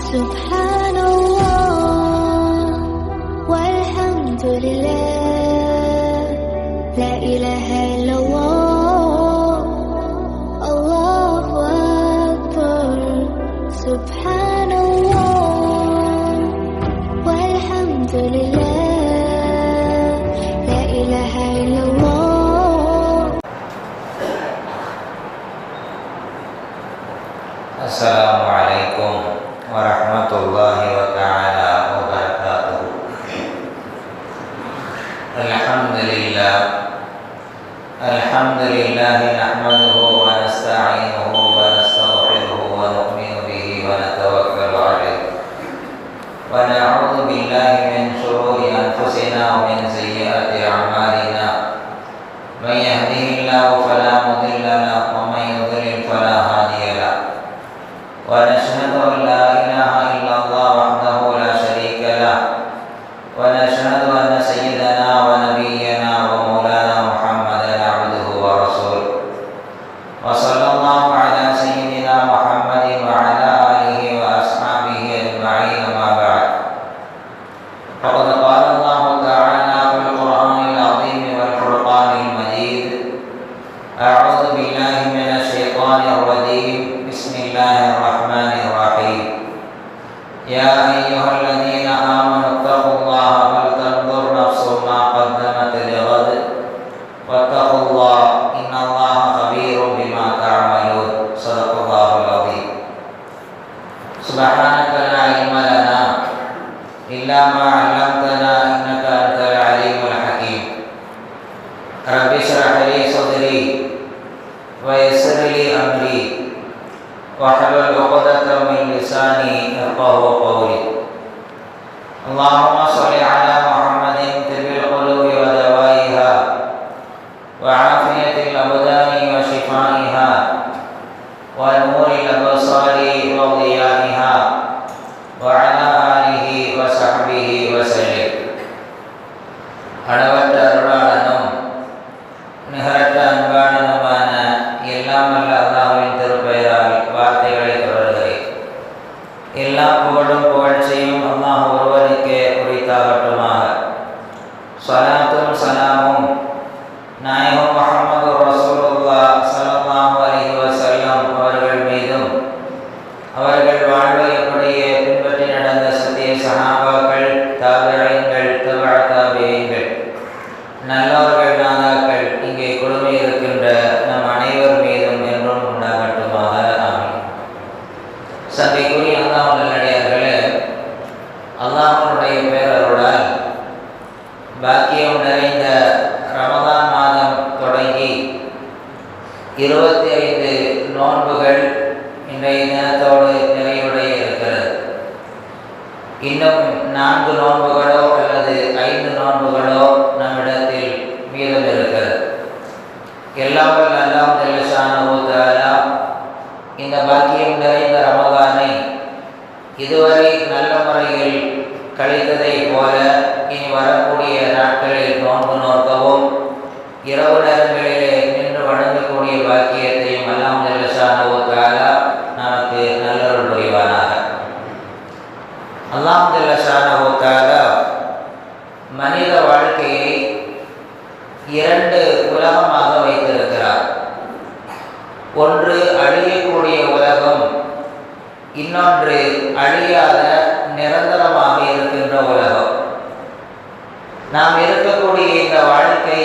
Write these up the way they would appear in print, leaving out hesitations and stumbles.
سبحان الله والحمد لله لا إله إلا الله الله أكبر سبحان الله والحمد لله لا إله إلا الله. Assalamualaikum warahmatullahi wabarakatuh. Alhamdulillah nahmaduhu wa nasta'inuhu wa nastaghfiruhu wa nu'minu bihi wa natawakkalu alayhi wa na'udzu billahi min shururi anfusina wa min sayyiati a'malina. Man yahdihillahu fala mudilla lahu wa man yudlil fala hadiya lahu. ونشهد أن لا إله إلا الله وحده لا شريك له ونشهد أن سيدنا ونبينا ومولانا محمدا عبده ورسوله وصلى الله على سيدنا محمد وعلى آله وأصحابه أجمعين ما بعد فقد قال الله تعالى في القرآن العظيم والفرقان المجيد أعوذ بالله من الشيطان الرجيم بسم الله الرحمن الرحيم يا أيها الذين آمنوا اتقوا الله ولتنظر نفس ما قدمت لغد واتقوا الله إن الله خبير بما تعملون صدق الله العظيم. سبحانك لا علم لنا إلا ما علمتنا إنك أنت العليم الحكيم. رب اشرح لي صدري ويسر لي أمري واحلل عقدة من لساني يفقهوا قولي. اللهم صل على محمد طب القلوب ودوائها وعافية الأبدان وشفائها ونور الأبصار وضيائها وعلى آله وصحبه وسلم. அளவற்ற அருளாளனும் நிகரற்ற அன்பாளனுமான எல்லாம் வல்ல அல்லாஹ்வின் திருப்பெயரால் வார்த்தைகளை தொடர்கிறேன். எல்லா புகழும் புகழ்ச்சியும் அல்லாஹ் ஒருவனுக்கே உரித்தாகட்டுமாக. ஸலாத்தும் ஸலாமும் நாயகம் முஹம்மது ரசூலுல்லாஹ் ஸல்லல்லாஹு அலைஹி வஸல்லம் அவர்கள் மீதும் அவர்கள் வாழ்வை அப்படியே பின்பற்றி நடந்த சத்திய சஹாபாக்கள், தாபிஈன்கள், தபஅ தாபிஈன்கள், நல்லவர்கள், நாதாக்கள் இங்கே குழுமி இருக்கின்ற நம் அனைவர் மீதும் என்றும் உண்டாகட்டுமாக. ஆமீன். சந்தைக்குரிய அல்லாஹ் நல்லடியார்களே, அல்லாஹ்வுடைய பேரருளால் பாக்கியம் நிறைந்த ரமதான் மாதம் தொடங்கி 25 நோன்புகள் இன்றைய தினத்தோடு நிறைவுடைய இருக்கிறது. இன்னும் 4 நோன்புகளோ அல்லது 5 நோன்புகளோ நம்மிடத்தில் மீதம் இருக்கிறது. எல்லாம் வல்ல அல்லாஹ் ஜல்ல ஷானஹு தஆலா இந்த பாக்கியம் நிறைந்த ரமதானை இதுவரை நல்ல முறையில் கழித்ததை போல இனி வரக்கூடிய நாட்களில் நோன்பு நோக்கவும் இரவு நேரங்களிலே நின்று வணங்கக்கூடிய பாக்கியத்தையும் அல்லாஹ் ஜல்ல ஷானஹு தஆலா நமக்கு நல்லருள் புரிவானாக. அல்லாஹ் ஜல்ல ஷானஹு தஆலா மனித வாழ்க்கையை 2 உலகமாக வைத்திருக்கிறார். ஒன்று அழியக்கூடிய உலகம், இன்னொன்று அழியாத நிரந்தரமாக இருக்கின்ற உலகம். நாம் இருக்கக்கூடிய இந்த வாழ்க்கை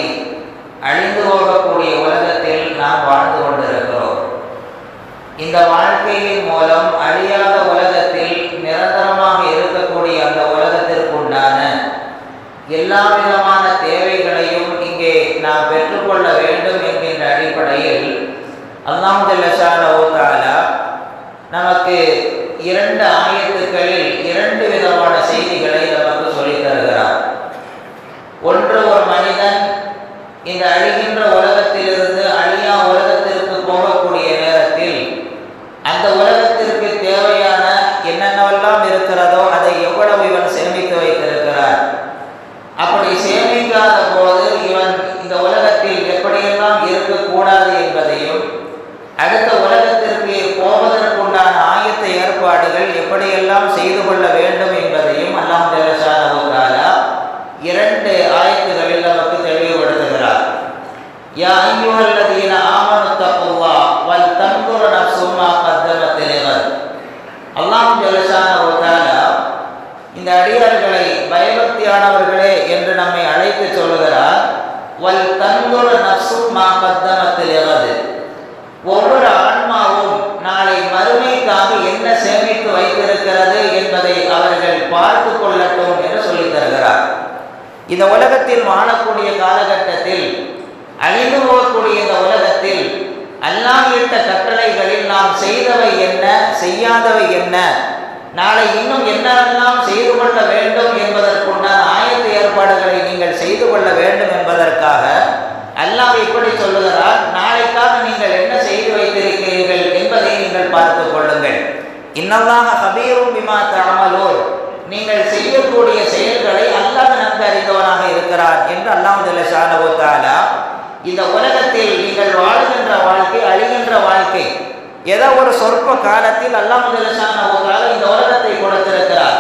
அழிந்து போகக்கூடிய உலகத்தில் நாம் வாழ்ந்து கொண்டிருக்கிறோம். இந்த வாழ்க்கையின் மூலம் அழியாத உலகத்தில் நிரந்தரமாக இருக்கக்கூடிய அந்த உலகத்திற்குண்டான எல்லா விதமான தேவைகளையும் இங்கே நாம் பெற்றுக்கொள்ள வேண்டும் என்கின்ற அடிப்படையில் அல்லாஹ் ஜல்ல ஷானஹு தஆலா நமக்கு 2 ஆயத்துக்களில் 2 விதமான செய்திகளை நமக்கு சொல்லித் தருகிறார். ஒன்று, ஒரு மனிதன் இந்த அழிகின்ற உலகத்திலிருந்து அழியா உலகத்திற்கு போகக்கூடிய நேரத்தில் அந்த உலகத்திற்கு தேவையான என்னென்னவெல்லாம் இருக்கிறதோ அதை எவ்வளவு இவன் சேமித்து வைத்திருக்கிறார். அப்படி சேமிக்காத போது இவன் இந்த உலகத்தில் எப்படியெல்லாம் இருக்கக்கூடாது என்பதையும், அடுத்த உலகத்திற்கு போவதற்குண்டான ஆயத்த ஏற்பாடுகள் எப்படி எப்படியெல்லாம் செய்து கொள்ள வேண்டும் என்பதையும் அல்லாஹ் ஜல்ல ஷானஹு தஆலா 2 ஆயத்துகளில் நமக்கு தெளிவுபடுத்துகிறார். யா அய்யுஹல்லதீன ஆமனு தக்குல்லாஹ் வல் தன்துர் நஃப்சும் மா கத்தமத் லிகத். அல்லாஹ் ஜல்ல ஷானஹு தஆலா இந்த அடியார்களை பயபக்தியானவர்களே என்று நம்மை அழைத்து சொல்கிறார். வல் தன்துர் நஃப்சும் மா கத்தமத் லிகத். ஒவ்வொரு ஆன்மாவும் நாளை மறுமைக்காக என்ன சேமித்து வைத்திருக்கிறது என்பதை அவர்கள் பார்த்து கொள்ளட்டும் என்று சொல்லித் தருகிறார். இந்த உலகத்தில் வாழக்கூடிய காலகட்டத்தில், அழிந்து போகக்கூடிய இந்த உலகத்தில் அல்லாஹ் இட்ட கட்டளைகளில் நாம் செய்தவை என்ன, செய்யாதவை என்ன, நாளை இன்னும் என்னெல்லாம் செய்து கொள்ள வேண்டும் என்பதற்குண்டான ஆயத்த ஏற்பாடுகளை நீங்கள் செய்து கொள்ள வேண்டும் என்பதற்காக அல்லாஹ் இப்படி சொல்லுகிறார். நாளைக்காக நீங்கள் என்ன செய்து வைத்திருக்கிறீர்கள் என்பதை நீங்கள் பார்த்துக் கொள்ளுங்கள். இன்னல்லாஹ கபீரும் பிமா தஅமலூன். நீங்கள் செய்யக்கூடிய செயல்களை அல்லாஹ் நன்கு அறிந்தவனாக இருக்கிறார் என்று அல்லாஹ் ஜல்ல ஷானஹு தஆலா இந்த உலகத்தில் நீங்கள் வாழ்கின்ற வாழ்க்கை, அழிகின்ற வாழ்க்கை, ஏதோ ஒரு சொற்ப காலத்தில் அல்லாஹ் ஜல்ல ஷானஹு தஆலா இந்த உலகத்தை கொடுத்திருக்கிறார்.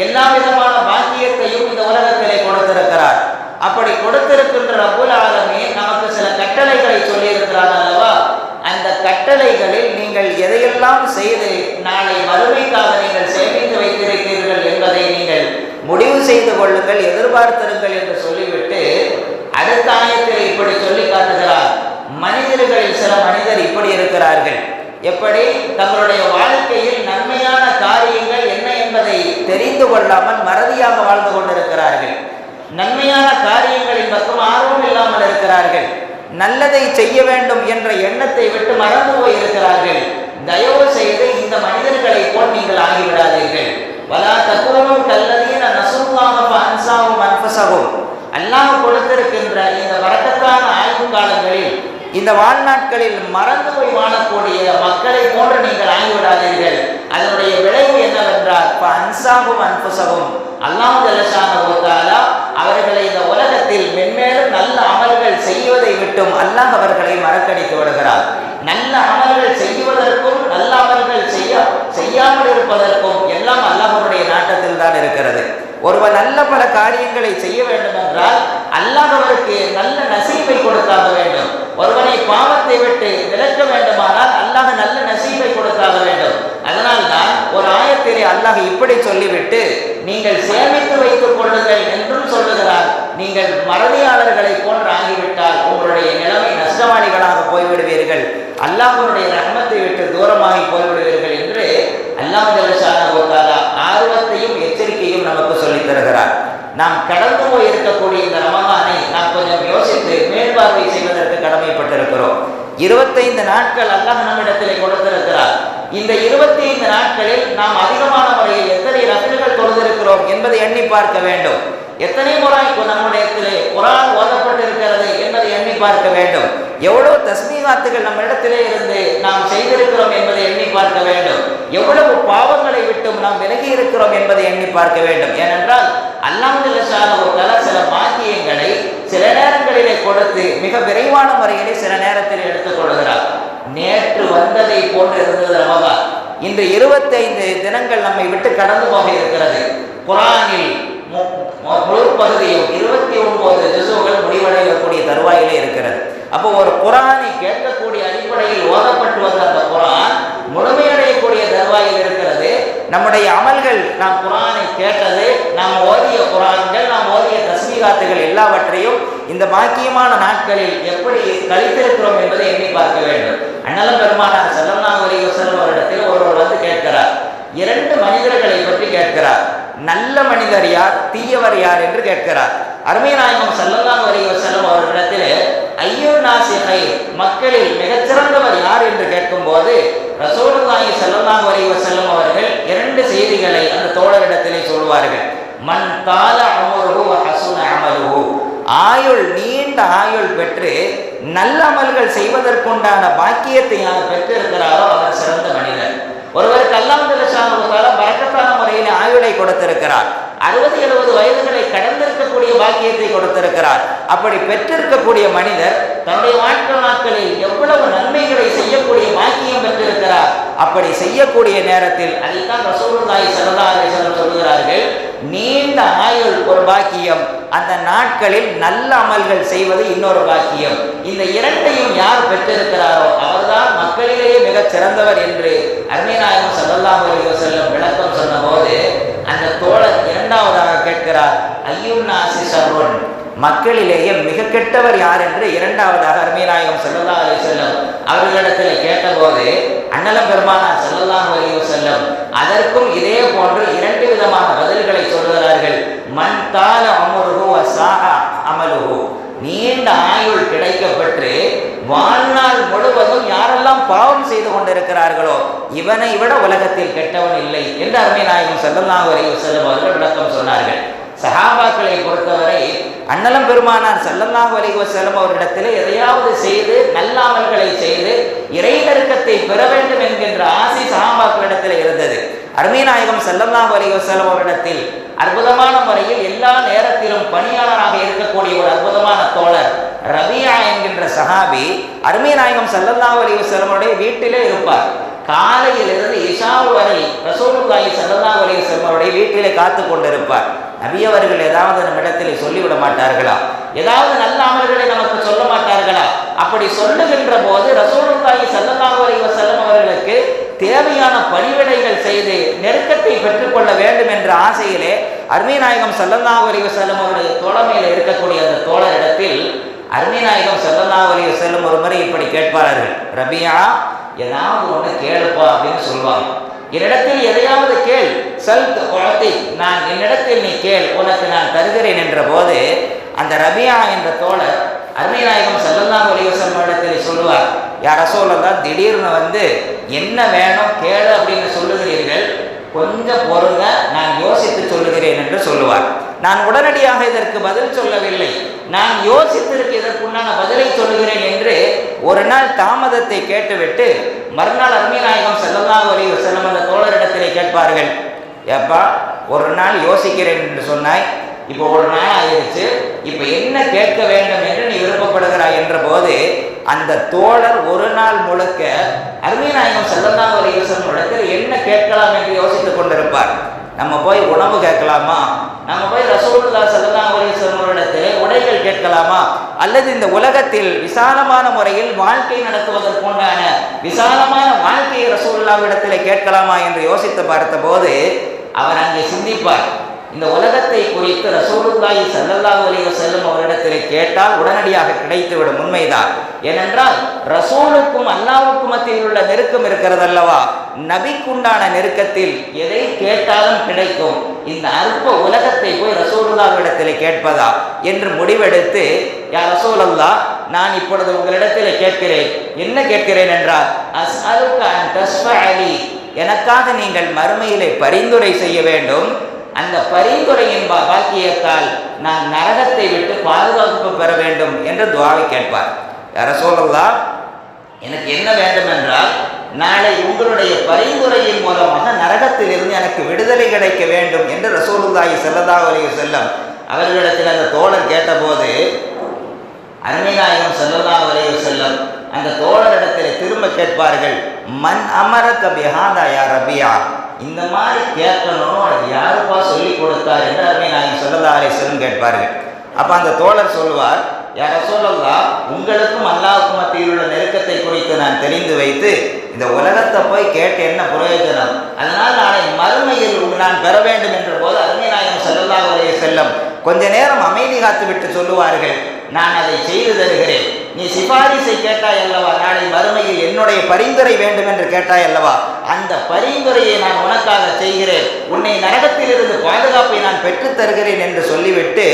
எல்லா விதமான பாக்கியத்தையும் இந்த உலகத்திலே கொடுத்திருக்கிறார். அப்படி கொடுத்திருக்கின்ற ரப்புல் ஆலமீன் நமக்கு சில கட்டளைகளை சொல்லியிருக்கிறார் அல்லவா? அந்த கட்டளைகளில் நீங்கள் எதையெல்லாம் செய்து நாளை மறுமைக்காக நீங்கள் சேமித்து வைத்திருக்கிறீர்கள் என்பதை நீங்கள் முடிவு செய்து கொள்ளுங்கள், எதிர்பார்த்திருங்கள் என்று சொல்லிவிட்டு அடுத்த ஆயத்தில் இப்படி சொல்லி காட்டுகிறார். மனிதர்களில் சில மனிதர் இப்படி இருக்கிறார்கள். எப்படி? தங்களுடைய வாழ்க்கையில் நன்மையான காரியங்கள் என்ன என்பதை தெரிந்து கொள்ளாமல் மறதியாக வாழ்ந்து கொண்டிருக்கிறார்கள். நன்மையான காரியங்களின் பக்கம் ஆர்வம் இல்லாமல் இருக்கிறார்கள். நல்லதை செய்ய வேண்டும் என்ற எண்ணத்தை விட்டு மறந்து போயிருக்கிறார்கள். தயவு செய்து இந்த மனிதர்களை போல் நீங்கள் ஆகிவிடாதீர்கள். வலா தகூனு கல்லதீன நஸுல்லாஹ ஃபஅன்ஸாஹும் அன்ஃபஸஹும். அல்லாஹ் கொடுத்திருக்கின்ற இந்த வரக்கத்தான ஆயுள் காலங்களில், இந்த வாழ்நாட்களில் மறந்து போய் வாழக்கூடிய மக்களை போன்று நீங்கள் ஆகிவிடாதீர்கள். அதனுடைய விளைவு என்னவென்றால் ஃபஅன்ஸாஹும் அன்ஃபஸஹும், அல்லாஹ் ஜல்ல ஷானஹு தஆலா அவர்களை இந்த உலகத்தில் மென்மேலும் நல்ல அமல்கள் செய்வதை விட்டும் அல்லாஹ் அவர்களை மறக்கடித்து விடுகிறார். நல்ல அமல்கள் செய்வதற்கும் நல்ல அமல்கள் செய்யாமல் இருப்பதற்கும் எல்லாம் அல்லாஹ்வுடைய நாட்டத்தில் தான் இருக்கிறது. ஒருவர் நல்ல பல காரியங்களை செய்ய வேண்டும் என்றால் அல்லாஹ் அவருக்கு நல்ல நசீபை கொடுத்தாக வேண்டும். ஒருவனை பாவத்தை விட்டு விலக்க வேண்டுமானால் அல்லாஹ் நல்ல நசீபை கொடுத்தாக வேண்டும். அதனால் தான் ஒரு ஆயத்திலே அல்லாஹ் இப்படி சொல்லிவிட்டு நீங்கள் சேமித்து வைத்துக் கொள்ளுங்கள் என்றும் சொல்லுகிறார். நீங்கள் மறதியாளர்களை போன்று ஆகிவிட்டால் உங்களுடைய நிலைமை நஷ்டவாளிகளாக போய்விடுவீர்கள், அல்லாஹ்வுடைய ரஹ்மத்தை விட்டு தூரமாகி போய்விடுவீர்கள் என்று அல்லாஹ் ஜல்ல ஷானஹு தஆலா ஆர்வத்தையும் எச்சரிக்கையும் நமக்கு சொல்லித் தருகிறார். நாம் கடந்து போய் இருக்கக்கூடிய இந்த ரமலானை நாம் கொஞ்சம் யோசித்து மேற்பார்வை செய்வதற்கு கடமைப்பட்டிருக்கிறோம். 25 நாட்கள் அல்லாஹ் நம்மிடத்திலே கொடுத்திருக்கிறார். இந்த 25 நாட்களில் நாம் அதிகமான முறையில் எத்தனை ரஃபில்கள் தொழுதிருக்கிறோம் என்பதை எண்ணி பார்க்க வேண்டும். எத்தனை முறை நம்முடையத்திலே குர்ஆன் ஓதப்பட்டிருக்கிறது என்பதை எண்ணி பார்க்க வேண்டும். எவ்வளவு தஸ்பீகாத்துகள் நம்ம இடத்திலே இருந்து நாம் செய்திருக்கிறோம் என்பதை எண்ணி பார்க்க வேண்டும். எவ்வளவு பாவங்களை விட்டும் நாம் விலகி இருக்கிறோம் என்பதை எண்ணி பார்க்க வேண்டும். ஏனென்றால் அல்லாஹ் ஜல்ல ஷானஹு தஆலா சில பாக்கியங்களை சில நேரங்களிலே கொடுத்து மிக விரைவான முறையிலே சில நேரத்தில் எடுத்துக் கொள்கிறார். நேற்று வந்ததை போன்று இருந்தது ரமலான். இன்று 25 தினங்கள் நம்மை விட்டு கடந்து போக இருக்கிறது. குர்ஆனில் முழு பகுதியும் 29 ஜுஸுகள் முடிவடையக்கூடிய தருவாயிலே இருக்கிறது. அப்போ ஒரு குர்ஆனை கேட்கக்கூடிய அடிப்படையில் ஓதப்பட்டு வந்த அந்த குர்ஆன் முழுமையடையக்கூடிய தருவாயில் இருக்கிறது. நம்முடைய அமல்கள், நாம் குர்ஆனை கேட்டது, நாம் ஓதிய குர்ஆன்கள், நாம் ஓதிய தஸ்பீகாத்துகள் எல்லாவற்றையும் இந்த பாக்கியமான நாட்களில் எப்படி கழித்திருக்கிறோம் என்பதை எண்ணி பார்க்க வேண்டும். அண்ணலம் பெருமானார் ஸல்லல்லாஹு அலைஹி வஸல்லம் அவரிடத்தில் ஒருவர் வந்து கேட்கிறார். 2 மனிதர்களை பற்றி கேட்கிறார். நல்ல மனிதர் யார், தீயவர் யார் என்று கேட்கிறார். அருமை நாயகம் ஸல்லல்லாஹு அலைஹி வஸல்லம் அவர்களிடத்தில் ஐயுன் நாஸி கைர், மக்களில் மிகச்சிறந்தவர் யார் என்று கேட்கும்போது ரசூலுல்லாஹி ஸல்லல்லாஹு அலைஹி வஸல்லம் அவர்கள் 2 செய்திகளை அந்த தோழரிடத்திலே சொல்வார்கள். மன் தால உம்ருஹு வ ஹஸுன அமலுஹு, ஆயுள் நீண்ட ஆயுள் பெற்று நல்ல அமல்கள் செய்வதற்குண்டான பாக்கியத்தை யார் பெற்றிருக்கிறாரோ அவர் சிறந்த மனிதர். ஒருவருக்கு அல்லாஹ் ஜல்ல ஷானஹு தஆலா பரக்கத்தான முறையில் ஆயுளை கொடுத்திருக்கிறார். 60-70 வயதுகளை கடந்திருக்கக்கூடிய பாக்கியத்தை கொடுத்திருக்கிறார். அப்படி பெற்றிருக்கக்கூடிய மனிதர் தன்னுடைய வாழ்க்கை நாட்களில் எவ்வளவு நன்மைகளை செய்யக்கூடிய பாக்கியம் பெற்றிருக்கிறார். அப்படி செய்யக்கூடிய நேரத்தில் அதைத்தான் ரசூலுல்லாஹி ஸல்லல்லாஹு அலைஹி வஸல்லம் சொல்கிறார்கள், நீண்ட ஆயுள் ஒரு பாக்கியம், அந்த நாட்களில் நல்ல அமல்கள் செய்வது இன்னொரு பாக்கியம். இந்த இரண்டையும் யார் பெற்றிருக்கிறாரோ அவர்தான் மக்களிலேயே மிகச் சிறந்தவர் என்று அருமை நாயகம் ஸல்லல்லாஹு அலைஹி வஸல்லம் விளக்கம் சொன்ன போது அந்த தோழர் இரண்டாவதாக கேட்கிறார், ஐயுன் நாஸி ஷர்ருன், மக்களிலேயே மிக கெட்டவர் யார் என்று இரண்டாவதாக அருமை நாயகம் ஸல்லல்லாஹு அலைஹி வஸல்லம் அவர்களிடத்தில் கேட்டபோது அண்ணலம் பெருமானார் ஸல்லல்லாஹு அலைஹி வஸல்லம் அதற்கும் இதே போன்று இரண்டு விதமான பதில்களை சொல்கிறார்கள். மன் தால அமருஹு வ ஸாஅ அமலுஹு, நீண்ட ஆயுள் கிடைக்கப்பெற்று வாழ்நாள் முழுவதும் யாரெல்லாம் பாவம் செய்து கொண்டிருக்கிறார்களோ இவனை விட உலகத்தில் கெட்டவன் இல்லை என்று அருமை நாயகம் ஸல்லல்லாஹு அலைஹி வஸல்லம் அவர்கள் விளக்கம் சொன்னார்கள். சஹாபாக்களை பொறுத்தவரை அண்ணலம் பெருமானார் ஸல்லல்லாஹு அலைஹி வஸல்லம் அவரிடத்தில் எதையாவது செய்து நல்ல அமல்களை செய்து இறை நெருக்கத்தை பெற வேண்டும் என்கின்ற ஆசை சஹாபாக்களிடத்தில் இருந்தது. அருமை நாயகம் ஸல்லல்லாஹு அலைஹி வஸல்லம் அவரிடத்தில் அற்புதமான முறையில் எல்லா நேரத்திலும் பணியாளராக இருக்கக்கூடிய ஒரு அற்புதமான தோழர் ரபியா என்கின்ற சஹாபி அருமை நாயகம் ஸல்லல்லாஹு அலைஹி வஸல்லமுடைய வீட்டிலே இருப்பார். காலையிலிருந்து இஷா வரை ரசூலுல்லாஹி ஸல்லல்லாஹு அலைஹி வஸல்லம் அவருடைய வீட்டிலே காத்து கொண்டிருப்பார். நபி அவர்கள் ஏதாவது நம்ம இடத்திலே சொல்லிவிட மாட்டார்களா? ஏதாவது நல்ல அமல்களை நமக்கு சொல்ல மாட்டார்களா? அப்படி சொல்லுகின்ற போது ரசூலுல்லாஹி ஸல்லல்லாஹு அலைஹி வஸல்லம் அவர்களுக்கு தேவையான பணிவிடைகள் செய்து நெருக்கத்தை பெற்றுக்கொள்ள வேண்டும் என்ற ஆசையிலே அருமை நாயகம் ஸல்லல்லாஹு அலைஹி வஸல்லம் அவருடைய தோழமையில் இருக்கக்கூடிய அந்த தோழரிடத்தில் அருமை நாயகம் ஸல்லல்லாஹு அலைஹி வஸல்லம் ஒரு முறை இப்படி கேட்பார்கள், ரபியா ஏதாவது ஒன்று கேளுப்பா அப்படின்னு சொல்லுவாங்க. என்னிடத்தில் எதையாவது கேள், சல்த் உஅதி, நான் என்னிடத்தில் நீ கேள், உனக்கு நான் தருகிறேன் என்ற போது அந்த ரபியா என்ற தோழர் அருமை நாயகம் ஸல்லல்லாஹு அலைஹி வஸல்லம் இடத்தில் சொல்லுவார், யா ரசூலல்லாஹ், திடீர்னு என்ன வேணும் கேளு அப்படின்னு சொல்லுகிறீர்கள், கொஞ்சம் பொறுங்க, நான் யோசித்து சொல்லுகிறேன் என்று சொல்லுவார். நான் உடனடியாக இதற்கு பதில் சொல்லவில்லை, நான் யோசித்திருக்கு இதற்குண்டான பதிலை சொல்லுகிறேன் என்று ஒரு நாள் தாமதத்தை கேட்டுவிட்டு மறுநாள் அருமை நாயகம் ஸல்லல்லாஹு அலைஹி வஸல்லம் அந்த தோழரிடத்திலே கேட்பார்கள், ஏப்பா ஒரு நாள் யோசிக்கிறேன் என்று சொன்னாய், இப்போ ஒரு நாள் ஆயிடுச்சு, இப்போ என்ன கேட்க வேண்டும் என்று நீ விருப்பப்படுகிறாய் என்ற போது அந்த தோழர் ஒரு நாள் முழுக்க அருமை நாயகம் ஸல்லல்லாஹு அலைஹி வஸல்லம் இடத்தில் என்ன கேட்கலாம் என்று யோசித்துக் கொண்டிருப்பார். நம்ம போய் உணவு கேட்கலாமா, நம்ம போய் ரசூலுல்லாஹி ஸல்லல்லாஹு அலைஹி வஸல்லம் இடத்தில் உடைகள் கேட்கலாமா, அல்லது இந்த உலகத்தில் விசாலமான முறையில் வாழ்க்கை நடத்துவதற்குண்டான விசாலமான வாழ்க்கையை ரசூலுல்லாஹி இடத்தில் கேட்கலாமா என்று யோசித்து பார்த்த போது அவர் அங்கே சிந்திப்பார், இந்த உலகத்தை குறித்து ரசூலுல்லாஹி ஸல்லல்லாஹு அலைஹி வஸல்லம் அவரிடத்தில் கேட்டால் உடனடியாக கிடைத்துவிடும். உண்மைதான். ஏனென்றால் ரசூலுக்கும் அல்லாஹ்வுக்கும் மத்தியில் உள்ள நெருக்கம் இருக்கிறது அல்லவா, நபிக்குண்டான நெருக்கத்தில் எதை கேட்டாலும் கிடைக்கும். இந்த அற்ப உலகத்தை போய் ரசூலுல்லாஹ்விடத்தில் கேட்பதா என்று முடிவெடுத்து, யா ரசூலல்லாஹ், நான் இப்பொழுது உங்களிடத்தில் கேட்கிறேன், என்ன கேட்கிறேன் என்றால், அஸ்அலுக அன் தஸ்ஃபஅலி, எனக்காக நீங்கள் மறுமையிலே பரிந்துரை செய்ய வேண்டும், அந்த பரிந்துரையின் பாக்கியத்தால் நான் நரகத்தை விட்டு பாதுகாப்பு பெற வேண்டும் என்று துஆவை கேட்பார். யா ரசூலல்லாஹ், எனக்கு என்ன வேண்டும் என்றால், நாளை உங்களுடைய பரிந்துரையின் மூலமாக நரகத்திலிருந்து எனக்கு விடுதலை கிடைக்க வேண்டும் என்று ரசூலுல்லாஹி ஸல்லல்லாஹு அலைஹி வஸல்லம் அவர்களிடத்தில் அந்த தோழர் கேட்டபோது அருமை நாயகம் ஸல்லல்லாஹு அலைஹி வஸல்லம் அந்த தோழரிடத்தில் திரும்ப கேட்பார்கள், மன் அமரக பிஹாதா யா ரபியா, இந்த மாதிரி கேட்கணும் அது யாருப்பா சொல்லி கொடுத்தார் என்று அருமை நாயகம் ஸல்லல்லாஹு அலைஹி வஸல்லம் கேட்பார்கள். அப்போ அந்த தோழர் சொல்வார், யா ரசூலல்லாஹ், உங்களுக்கும் அல்லாஹ்வுக்கும் மத்தியில் உள்ள நெருக்கத்தை குறித்து நான் தெரிந்து வைத்து இந்த உலகத்தை போய் கேட்டு என்ன பிரயோஜனம், அதனால் நாளை மறுமையில் நான் பெற வேண்டும் என்ற போது அருமை நாயகம் ஸல்லல்லாஹு அலைஹி வஸல்லம் கொஞ்ச நேரம் அமைதி காத்து விட்டு சொல்லுவார்கள், நான் அதை செய்து தருகிறேன், நீ சிபாரிசை கேட்டாய் அல்லவா, நாளை மறுமையில் என்னுடைய பரிந்துரை வேண்டும் என்று கேட்டாய் அல்லவா, அந்த பரிந்துரையை நான் உனக்காக செய்கிறேன், உன்னை நரகத்திலிருந்து பாதுகாப்பை நான் பெற்றுத் தருகிறேன் என்று சொல்லிவிட்டு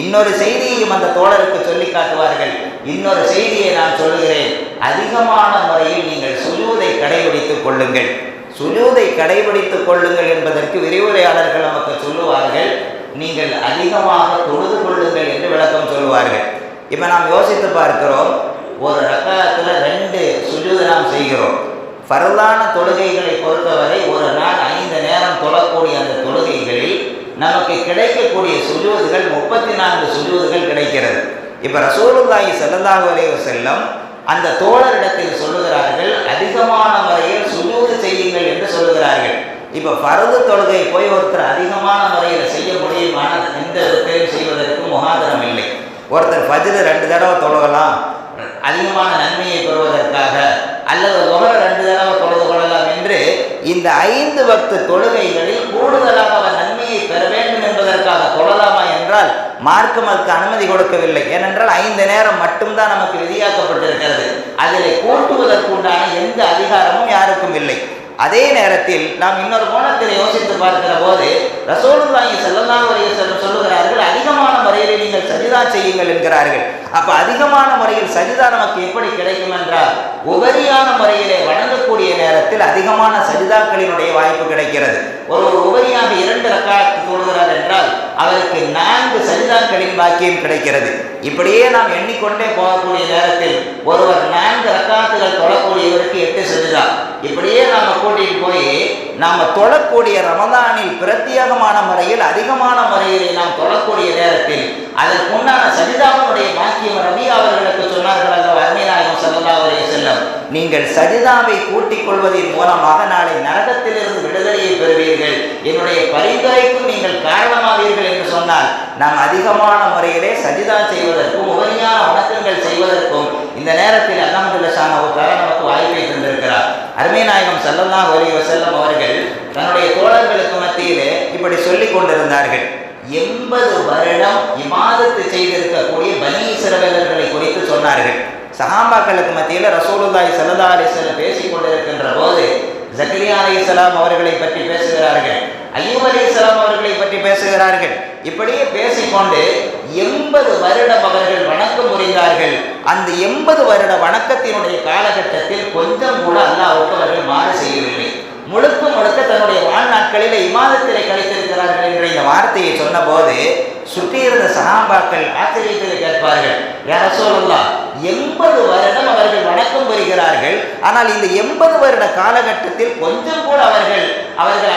இன்னொரு செய்தியையும் அந்த தோழருக்கு சொல்லி காட்டுவார்கள். இன்னொரு செய்தியை நான் சொல்லுகிறேன், அதிகமான முறையில் நீங்கள் சுஜூதை கடைபிடித்துக் கொள்ளுங்கள், சுஜூதை கடைபிடித்துக் கொள்ளுங்கள் என்பதற்கு விரிவுரையாளர்கள் நமக்கு சொல்லுவார்கள், நீங்கள் அதிகமாக தொழுது கொள்ளுங்கள் என்று விளக்கம் சொல்லுவார்கள். இப்போ நாம் யோசித்து பார்க்கிறோம், ஒரு ரக்காத்தில் 2 சுஜூது நாம் செய்கிறோம். ஃபர்லான தொழுகைகளை பொறுத்தவரை ஒரு நாள் 5 நேரம் தொழக்கூடிய அந்த தொழுகைகளில் நமக்கு கிடைக்கக்கூடிய சுஜூதுகள் 34 சுஜூதுகள் கிடைக்கிறது. இப்போ ரசூலுல்லாஹி ஸல்லல்லாஹு அலைஹி வஸல்லம் அந்த தோழரிடத்தில் சொல்லுகிறார்கள், அதிகமான முறையில் சுஜூது செய்யுங்கள் என்று சொல்லுகிறார்கள். இப்போ ஃபர்து தொழுகை போய் ஒருத்தர் அதிகமான முறையில் செய்ய முடியுமான எந்த விதத்தையும் செய்வதற்கு முகாந்திரம் இல்லை. ஒருத்தர் ஃபஜ்ர் 2 தடவை தொழுகலாம் அதிகமான நன்மையை பெறுவதற்காக, அல்லது லுஹர் 2 தடவை தொழுது கொள்ளலாம் என்று இந்த 5 வக்து தொழுகைகளில் கூடுதலாக அவர் நன்மையை பெற வேண்டும் என்பதற்காக தொழலாமா என்றால் மார்க்கம் அதுக்கு அனுமதி கொடுக்கவில்லை. ஏனென்றால் 5 நேரம் மட்டும்தான் நமக்கு விதியாக்கப்பட்டிருக்கிறது. அதில் கூட்டுவதற்குண்டான எந்த அதிகாரமும் யாருக்கும் இல்லை. அதே நேரத்தில் நாம் இன்னொரு கோணத்தில் யோசித்து பார்க்கிற போது ரசூலுல்லாஹி ஸல்லல்லாஹு அலைஹி வஸல்லம் சொல்லுகிறார்கள், அதிகமான முறையில் நீங்கள் சஜிதா செய்யுங்கள் என்கிறார்கள். அப்ப அதிகமான முறையில் சஜிதா நமக்கு எப்படி கிடைக்கும் என்றால், உபரியான முறையிலே வணங்கக்கூடிய நேரத்தில் அதிகமான சஜிதாக்களினுடைய வாய்ப்பு கிடைக்கிறது. ஒரு உபரியாக 2 ரக்காத் தொழுகிறார் என்றால் அவருக்கு 4 சஜிதாக்களின் பாக்கியம் கிடைக்கிறது. இப்படியே நாம் எண்ணிக்கொண்டே போகக்கூடிய நேரத்தில் ஒருவர் 4 ரக்காத்துகள் தொழக்கூடியவருக்கு 8 சஜிதா. இப்படியே நாம் கூட்டிட்டு போய் நாம் தொழக்கூடிய ரமதானில் பிரத்யேகமான முறையில் அதிகமான முறையிலே நாம் தொழக்கூடிய நேரத்தில் அதற்குண்டான சஜிதாவுடைய பாக்கியம் ரபி அவர்களுக்கு சொன்னார்கள் அல்ல அருமை நாயகம் ஸல்லல்லாஹு அலைஹி வஸல்லம், நீங்கள் சஜிதாவை கூட்டிக் கொள்வதன் மூலமாக நாளை நரகத்திலிருந்து விடுதலையை பெறுவீர்கள், என்னுடைய பரிந்துரைக்கும் நீங்கள் காரணமாவீர்கள் என்று சொன்னால், நாம் அதிகமான முறையிலே சஜிதா செய்வதற்கும் உபரியான வணக்கங்கள் செய்வதற்கும் இந்த நேரத்தில் அல்லாஹ் ஜல்ல ஷானஹு வ தஆலா நமக்கு வாய்ப்பை தந்திருக்கிறார். அருமை நாயகம் ஸல்லல்லாஹு அலைஹி வஸல்லம் அவர்கள் தன்னுடைய தோழர்களுக்கு மத்தியிலே இப்படி சொல்லிக் கொண்டிருந்தார்கள். 80 வருடம் இபாதத்து செய்திருக்கக்கூடிய பனி இஸ்ரவேலர்களை குறித்து சொன்னார்கள். சஹாபாக்களுக்கு மத்தியில் ரசூலுல்லாஹி ஸல்லல்லாஹு அலைஹி வஸல்லம் பேசிக் கொண்டிருக்கின்ற போது ஜக்கரியா அலைஹிஸ்ஸலாம் அவர்களை பற்றி பேசுகிறார்கள், அய்யூப் அலைஹிஸ்ஸலாம் அவர்களை பற்றி பேசுகிறார்கள். இப்படியே பேசிக்கொண்டு 80 வருடம் அவர்கள் வணக்கம் புரிந்தார்கள். அந்த 80 வருட வணக்கத்தினுடைய காலகட்டத்தில் கொஞ்சம் கூட அல்லாஹ்வுக்கு அவர்கள் மாறு செய்யவில்லை. முழுக்க முழுக்க தன்னுடைய வாழ்நாட்களில் இமாதத்திலே கழித்திருக்கிறார்கள் என்ற இந்த வார்த்தையை சொன்ன போது சுற்றி இருந்த சஹாபாக்கள் ஆச்சரியத்தில் கேட்பார்கள், யா ரசூலல்லாஹ், 80 வருடம் அவர்கள் வணக்கம் புரிகிறார்கள், ஆனால் இந்த 80 வருட காலகட்டத்தில் கொஞ்சம் கூட அவர்கள்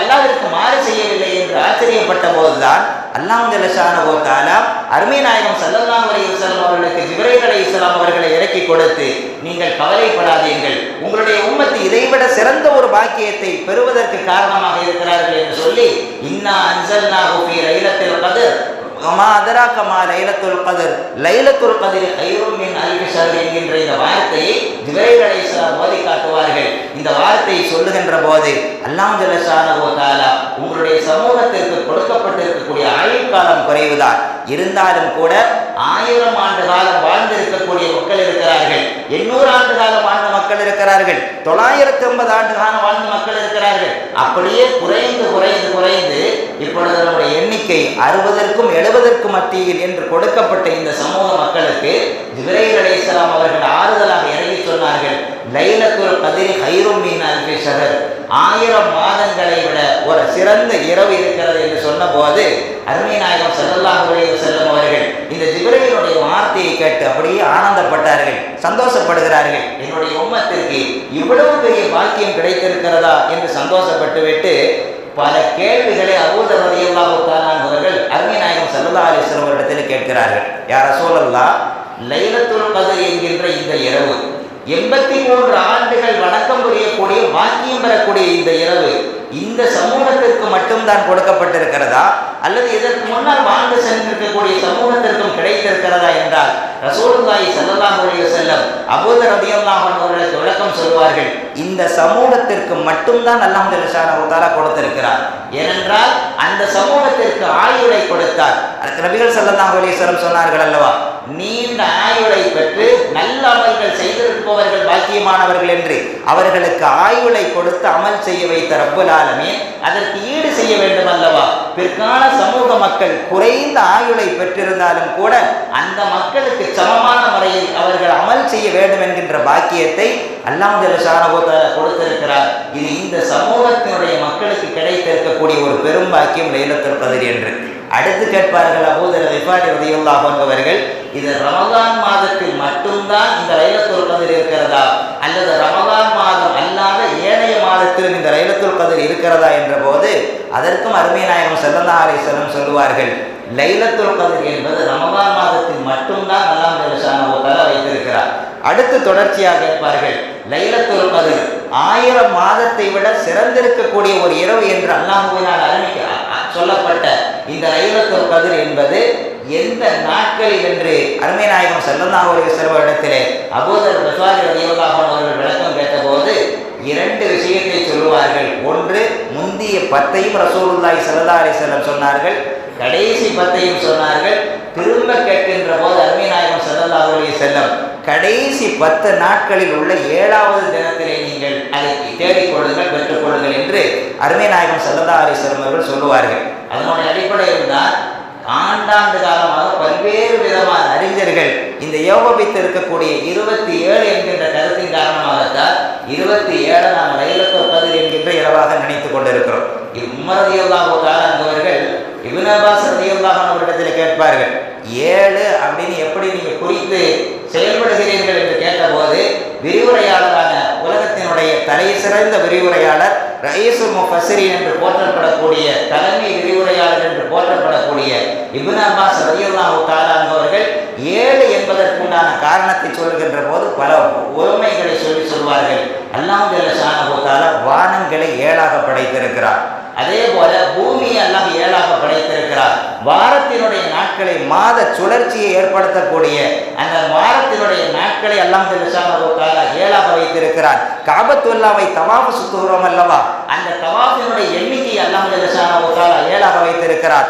அல்லாஹ்விற்கு மாறு செய்யவில்லை என்று ஆச்சரியப்பட்ட போதுதான் அல்லாஹ் ஜல்ல ஷானஹு வ தஆலா அருமை நாயகம் ஸல்லல்லாஹு அலைஹி வஸல்லம் அவர்களுக்கு ஜிப்ரீல் அலைஹிஸ்ஸலாம் அவர்களை இறக்கி கொடுத்து, நீங்கள் கவலைப்படாதீர்கள், உங்களுடைய உம்மத்து இதைவிட சிறந்த ஒரு பாக்கியத்தை பெறுவதற்கு காரணமாக இருக்கிறார்கள் என்று சொல்லி, இன்னா அன்ஸல்நாஹு ஃபீ லைலத்தில் கத்ர் வமா அதராக மா லைலத்துல் கத்ர் லைலத்துல் கத்ரி கைரும் மின் அல்ஃபி ஷஹர் என்கின்ற இந்த வார்த்தையை ஜிப்ரீல் அலைஹிஸ்ஸலாம் ஓதி காட்டுவார்கள். இந்த வார்த்தையை சொல்லுகின்ற போது அல்லாஹ் ஜல்ல ஷானஹு வ தஆலா உங்களுடைய சமூகத்திற்கு கொடுக்கப்பட்டிருக்கக்கூடிய ஆயுள் காலம் குறைவுதான், இருந்தாலும் கூட 1000 ஆண்டு காலம் வாழ்ந்திருக்கக்கூடிய மக்கள் இருக்கிறார்கள், 800 ஆண்டு காலம் வாழ்ந்த மக்கள் இருக்கிறார்கள், 950 ஆண்டு காலம் வாழ்ந்த மக்கள் இருக்கிறார்கள். அப்படியே குறைந்து குறைந்து குறைந்து இப்பொழுது நம்முடைய எண்ணிக்கை 60க்கும் 70க்கும் மத்தியில் என்று கொடுக்கப்பட்ட இந்த சமூக மக்களுக்கு ஜிப்ரீல் அலைஹிஸ்ஸலாம் அவர்கள் ஆறுதலாக இறங்கி சொன்னார்கள், லைலத்துல் கத்ரி கைரும் மின் அல்ஃபி ஷஹர், 1000 மாதங்களை விட ஒரு சிறந்த இரவு இருக்கிறது என்று சொன்ன போது அருமை நாயகம் ஸல்லல்லாஹு அலைஹி வஸல்லம் அவர்கள் இந்த ஜிப்ரீலுடைய வார்த்தையை கேட்டு அப்படியே ஆனந்தப்பட்டார்கள், சந்தோஷப்படுகிறார்கள். என்னுடைய உம்மத்திற்கு இவ்வளவு பெரிய பாக்கியம் கிடைத்திருக்கிறதா என்று சந்தோஷப்பட்டு விட்டு பல கேள்விகளை அபூ தர் ரலியல்லாஹு தஆலா அவர்கள் அருமை நாயகம் ஸல்லல்லாஹு அலைஹி வஸல்லம் அவரிடத்தில் கேட்கிறார்கள், யா ரசூலல்லாஹ், லைலத்துல் கத்ர் என்கின்ற இந்த இரவு 83 ஆண்டுகள் வணக்கம் புரியக்கூடிய பாக்கியம் பெறக்கூடிய இந்த இரவு இந்த சமூகத்திற்கு மட்டும்தான் கொடுக்கப்பட்டிருக்கிறதா, அல்லது இதற்கு முன்னால் வாழ்ந்து சென்றிருக்கக்கூடிய சமூகத்திற்கும் கிடைத்திருக்கிறதா என்றால் ரசூலுல்லாஹி ஸல்லல்லாஹு அலைஹி வஸல்லம் அபூ தர் ரலியல்லாஹு அன்ஹு அவர்களுக்கு விளக்கம் சொல்வார்கள், இந்த சமூகத்திற்கு மட்டும்தான் அல்லாஹ் ஜல்ல ஷானஹு வ தஆலா கொடுத்திருக்கிறார். ஏனென்றால் அந்த சமூகத்திற்கு ஆயுளை கொடுத்தார். நபிகள் ஸல்லல்லாஹு அலைஹி வஸல்லம் சொன்னார்கள் அல்லவா, நீண்ட ஆயுளை பெற்று நல்ல அமல்கள் செய்திருப்பவர்கள் பாக்கியமானவர்கள் என்று அவர்களுக்கு ஆயுளை கொடுத்து அமல் செய்ய வைத்த ரப்புல் ஆலமீன் அதற்கு ஈடு செய்ய வேண்டும் அல்லவா. பிற்கால சமூக மக்கள் குறைந்த ஆயுளை பெற்றிருந்தாலும் கூட அந்த மக்களுக்கு சமமான முறையில் அவர்கள் அமல் செய்ய வேண்டும் என்கின்ற பாக்கியத்தை அல்லாஹ் ஜல்ல ஷானஹு வ தஆலா கொடுத்திருக்கிறார். இது இந்த சமூகத்தினுடைய மக்களுக்கு கிடைத்திருக்கக்கூடிய ஒரு பெரும் பாக்கியம் லைலத்துல் கத்ர் என்று. அடுத்து கேட்பார்கள் அபூ தர் கிஃபாரி ரலியல்லாஹு அன்ஹு அவர்கள், இது ரமலான் மாதத்தில் மட்டும்தான் இந்த லைலத்துல் கத்ர் இருக்கிறதா, அல்லது ரமலான் மாதம் அல்லாத ஏனைய மாதத்திலும் இந்த லைலத்துல் கத்ர் இருக்கிறதா என்ற போது அதற்கும் அருமை நாயகம் ஸல்லல்லாஹு அலைஹி வஸல்லம் சொல்லுவார்கள், லைலத்துல் கத்ர் என்பது ரமதான் மாதத்தில் மட்டும்தான் அல்லாஹ் ஜல்ல ஷானஹு தஆலா வைத்திருக்கிறார். அடுத்து தொடர்ச்சியாக கேட்பார்கள், லைலத்துல் கத்ர் 1000 மாதத்தை விட சிறந்திருக்கக்கூடிய ஒரு இரவு என்று அல்லாஹ்வினால் சொல்லப்பட்ட இந்த லைலத்துல் கத்ர் என்பது எந்த நாட்களில் என்று அருமை நாயகம் ஸல்லல்லாஹு அலைஹி வஸல்லம் இடத்திலே அபூதர் கஃபாரி ரலியல்லாஹு அன்ஹு அவர்கள் விளக்கம் கேட்டபோது 2 விஷயத்தை சொல்லுவார்கள். ஒன்று, முந்திய 10ஐயும் ரசூலுல்லாஹி ஸல்லல்லாஹு அலைஹி வஸல்லம் சொன்னார்கள், கடைசி 10ஐயும் சொன்னார்கள். திரும்ப கேட்கின்ற போது அருமை நாயகம் ஸல்லல்லாஹு அலைஹி வஸல்லம் கடைசி 10 நாட்களில் உள்ள 7வது தினத்திலே நீங்கள் அதை தேடிக்கொள்ளுங்கள், பெற்றுக்கொள்ளுங்கள் என்று அருமை நாயகம் ஸல்லல்லாஹு அலைஹி வஸல்லம் அவர்கள் சொல்லுவார்கள். அதனுடைய அடிப்படையில் தான் ஆண்டாண்டு காலமாக பல்வேறு விதமான அறிஞர்கள் இந்த யோகபித்து இருக்கக்கூடிய 27 என்கின்ற கருத்தின் காரணமாகத்தான் 27 நாம் லைலத்துல் கத்ர் என்கின்ற இரவாக நினைத்துக் கொண்டிருக்கிறோம். உமர் ரலியல்லாஹு தஆலா அவர்கள் இப்னு அப்பாஸ் ரலியல்லாஹு அன்ஹு அவர்களிடத்தில் கேட்பார்கள், 7 அப்படின்னு எப்படி நீங்க குறித்து செயல்படுகிறீர்கள் என்று கேட்டபோது விரிவுரையாளரான உலகத்தினுடைய தலை சிறந்த விரிவுரையாளர் ரயீசுல் முஃபஸ்ஸிரீன் என்று போற்றப்படக்கூடிய தலைமை விரிவுரையாளர் என்று போற்றப்படக்கூடிய இப்னு அப்பாஸ் ரலியல்லாஹு தஆலா அவர்கள் 7 என்பதற்குண்டான காரணத்தை சொல்லுகின்ற போது பல உவமைகளை சொல்வார்கள். அல்லாஹ் ஜல்ல ஷானஹு தஆலா வானங்களை 7ஆக படைத்திருக்கிறார். அதே போல பூமியை அல்லாஹ் 7ஆக படைத்திருக்கிறார். வாரத்தினுடைய நாட்களை மாத சுழற்சியை ஏற்படுத்தக்கூடிய அந்த வாரத்தினுடைய நாட்களை அல்லாஹ் ஜல்ல ஷானஹு தஆலா 7ஆக வைத்திருக்கிறார். காபத்துல்லாவை தவாஃப் சுத்துகிறோம் அல்லவா, அந்த தவாஃபினுடைய எண்ணிக்கையை அல்லாஹ் ஜல்ல ஷானஹு தஆலா 7ஆக வைத்திருக்கிறார்.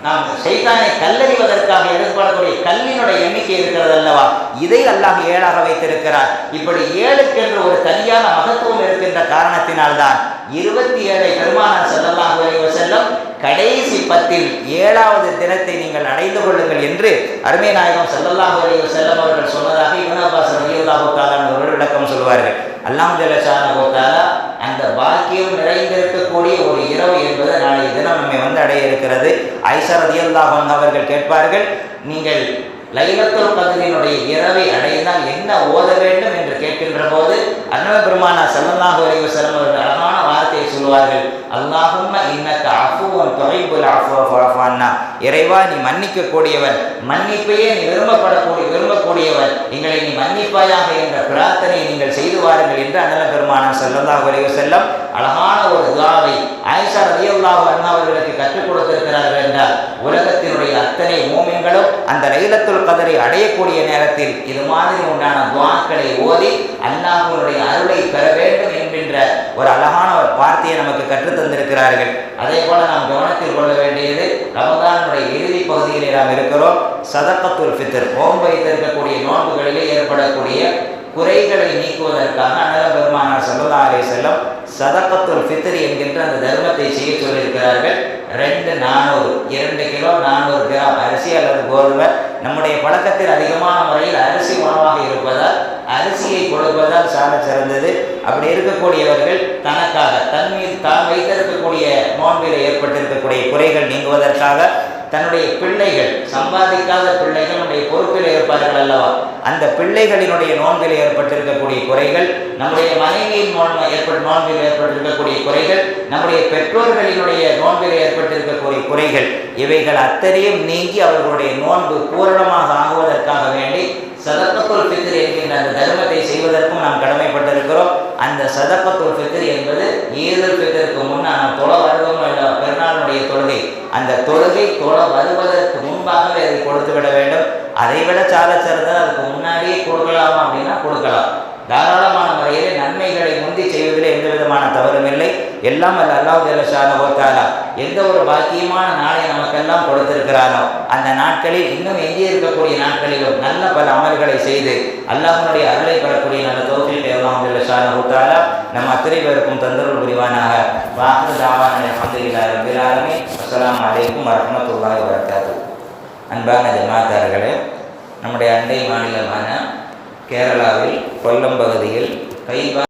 நாம் ஷைத்தானை கல்லறிவதற்காக எடுக்கப்படக்கூடிய கல்லினுடைய எண்ணிக்கை இருக்கிறது அல்லவா, இதை அல்லாஹ் 7ஆக வைத்திருக்கிறார். இப்படி 7க்கென்று ஒரு தனியான மகத்துவம் இருக்கின்ற காரணத்தினால்தான் 27 பெருமானார் ஸல்லல்லாஹு அலைஹி வஸல்லம் கடைசி 10இல் 7வது தினத்தை நீங்கள் அடைந்து கொள்ளுங்கள் என்று அருமை நாயகம் ஸல்லல்லாஹு அலைஹி வஸல்லம் அவர்கள் சொன்னதாக இப்னு அப்பாஸ் ரலியல்லாஹு தஆலா அவர்கள் விளக்கம் சொல்வார்கள். அல்லாஹ் ஜல்ல ஷானஹு தஆலா அந்த பாக்கியம் நிறைந்திருக்கக்கூடிய ஒரு இரவு என்பது நாளைய தினம் நம்மை அடைய இருக்கிறது. ஆயிஷா ரலியல்லாஹு அன்ஹா அவர்கள் கேட்பார்கள், நீங்கள் லைலத்துல் கத்ரினுடைய இரவை அடைந்தால் என்ன ஓத வேண்டும் என்று கேட்கின்ற போது அன்னவர் பெருமானார் ஸல்லல்லாஹு அலைஹி வஸல்லம் அவர்கள் அழகான வார்த்தையை சொல்வார்கள், அல்லாஹும்ம இன்னக அஃபுவன் துஹிப்புல் அஃவ ஃபஅஃபு அன்னா, இறைவா நீ மன்னிக்க கூடியவன், மன்னிப்பையே நீ விரும்பக்கூடியவன், எங்களை நீ மன்னிப்பாயாக என்ற பிரார்த்தனையை நீங்கள் செய்து வாருங்கள் என்று அன்னவர் பெருமானார் ஸல்லல்லாஹு அலைஹி வஸல்லம் அழகான ஒரு துஆவை ஆயிஷா ரலியல்லாஹு அன்ஹா அவர்களுக்கு கற்றுக் கொடுத்திருக்கிறார்கள் என்றால் உலகத்தினுடைய அத்தனை மூமின்களும் அந்த லைலத்துல் கத்ரை அடையக்கூடிய நேரத்தில் இது மாதிரி உண்டான துஆக்களை ஓதி அல்லாஹ்வுடைய அருளை பெற வேண்டும் என்கின்ற ஒரு அழகான வார்த்தையை நமக்கு கற்றுத் தந்திருக்கிறார்கள். அதே போல நாம் கவனத்தில் கொள்ள வேண்டியது, ரமதானுடைய இறுதி பகுதியிலே நாம் இருக்கிறோம். சதகத்துல் ஃபித்ர், நோன்பு வைத்திருக்கக்கூடிய நோன்புகளிலே ஏற்படக்கூடிய குறைகளை நீக்குவதற்காக அன்னவர் பெருமானார் ஸல்லல்லாஹு அலைஹி வஸல்லம் சதகத்துல் ஃபித்ர் என்கின்ற அந்த தர்மத்தை செய்ய சொல்லியிருக்கிறார்கள். 2 கிலோ 400 கிராம் அரிசி அல்லது கோதுமை. நம்முடைய பழக்கத்தில் அதிகமான முறையில் அரிசி உணவாக இருப்பதால் அரிசியை கொடுப்பதால் சால சிறந்தது. அப்படி இருக்கக்கூடியவர்கள் தனக்காக தான் வைத்திருக்கக்கூடிய நோன்பில் ஏற்பட்டிருக்கக்கூடிய குறைகள் நீங்குவதற்காக தன்னுடைய பிள்ளைகள், சம்பாதிக்காத பிள்ளைகள் நம்முடைய பொறுப்பில் இருப்பார்கள் அல்லவா, அந்த பிள்ளைகளினுடைய நோன்பில் ஏற்பட்டிருக்கக்கூடிய குறைகள், நம்முடைய மனைவியின் நோன்பில் ஏற்பட்டிருக்கக்கூடிய குறைகள், நம்முடைய பெற்றோர்களினுடைய நோன்பில் ஏற்பட்டிருக்கக்கூடிய குறைகள், இவைகள் அத்தனையும் நீங்கி அவர்களுடைய நோன்பு பூரணமாக ஆகுவதற்காக வேண்டி சதகத்துல் ஃபித்ர் என்கின்ற அந்த தர்மத்தை செய்வதற்கும் நாம் கடமைப்பட்டிருக்கிறோம். அந்த சதகத்துல் ஃபித்ர் என்பது ஈதுல் ஃபித்ருக்கு முன்னால் நாம் தொழ வருவோம் பெருநாளுடைய தொழுகை, அந்த தொழுகை தொழ வருவதற்கு முன்பாகவே அதை கொடுத்து விட வேண்டும். அதை விட சால சிறந்தது அதுக்கு முன்னாடியே கொடுக்கலாமா அப்படின்னா கொடுக்கலாம். தாராளமான முறையிலே நன்மைகளை முந்தி செய்வதில் எந்த விதமான தவறும் இல்லை. எல்லாம் அல்ல அல்லாஹ் ஜல்ல ஷானஹு தஆலா எந்த ஒரு பாக்கியமான நாளை நமக்கெல்லாம் கொடுத்திருக்கிறானோ அந்த நாட்களில் இன்னும் எங்கே இருக்கக்கூடிய நாட்களிலும் நல்ல பல அமல்களை செய்து அல்லாஹ்வுடைய அருளை பெறக்கூடிய நல்ல தௌஃபீக்கை அல்லாஹ் ஜல்ல ஷானஹு தஆலா நம் அத்தனை பேருக்கும் தந்தருள் புரிவானாக. வாஹிரு தாவானா அல்ஹம்துலில்லாஹி ரப்பில் ஆலமீன். அஸ்ஸலாமு அலைக்கும் வரஹ்மத்துல்லாஹி வபரகாத்துஹு. அன்பான ஜமாத்தார்களே, நம்முடைய அண்டை மாநிலமான கேரளாவில் கொல்லம் பகுதியில்